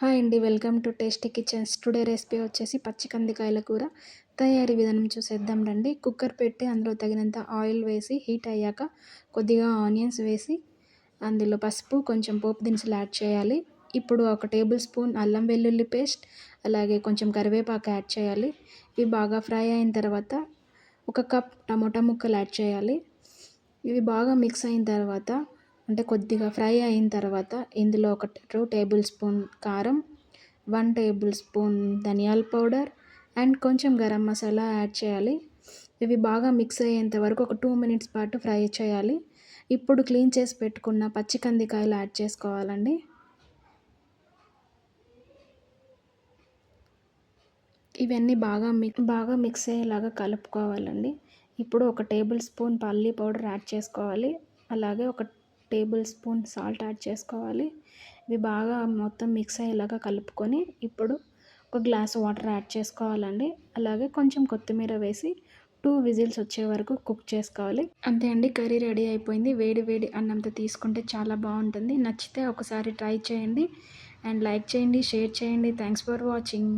Hi అండి. Welcome to tasty kitchens. Today recipe వచ్చేసి పచ్చి కందికాయల కూర. తయారీ విధానం చూసేద్దాం రండి. కుక్కర్ పెట్టి అందులో తగినంత ఆయిల్ వేసి హీట్ అయ్యాక కొద్దిగా ఆనియన్స్ వేసి అందులో పసుపు, కొంచెం పోపు దినుసులు యాడ్ చేయాలి. ఇప్పుడు ఒక టేబుల్ స్పూన్ అల్లం వెల్లుల్లి పేస్ట్, అలాగే కొంచెం కరివేపాకు యాడ్ చేయాలి. ఇవి బాగా ఫ్రై అయిన తర్వాత ఒక కప్ టమోటా ముక్కలు యాడ్ చేయాలి. ఇవి బాగా మిక్స్ అయిన తర్వాత అంటే కొద్దిగా ఫ్రై అయిన తర్వాత ఇందులో ఒక 2 టేబుల్ స్పూన్ కారం, 1 టేబుల్ స్పూన్ ధనియాల పౌడర్ అండ్ కొంచెం గరం మసాలా యాడ్ చేయాలి. ఇవి బాగా మిక్స్ అయ్యేంత వరకు ఒక 2 మినిట్స్ పాటు ఫ్రై చేయాలి. ఇప్పుడు క్లీన్ చేసి పెట్టుకున్న పచ్చి కందికాయలు యాడ్ చేసుకోవాలండి. ఇవన్నీ బాగా మిక్స్ అయ్యేలాగా కలుపుకోవాలండి. ఇప్పుడు ఒక టేబుల్ స్పూన్ పల్లీ పౌడర్ యాడ్ చేసుకోవాలి. అలాగే ఒక టేబుల్ స్పూన్ సాల్ట్ యాడ్ చేసుకోవాలి. ఇవి బాగా మొత్తం మిక్స్ అయ్యేలాగా కలుపుకొని ఇప్పుడు ఒక గ్లాస్ వాటర్ యాడ్ చేసుకోవాలండి. అలాగే కొంచెం కొత్తిమీర వేసి 2 విజిల్స్ వచ్చే వరకు కుక్ చేసుకోవాలి. అంతే అండి, కర్రీ రెడీ అయిపోయింది. వేడి వేడి అన్నంతో తీసుకుంటే చాలా బాగుంటుంది. నచ్చితే ఒకసారి ట్రై చేయండి అండ్ లైక్ చేయండి, షేర్ చేయండి. Thanks for watching.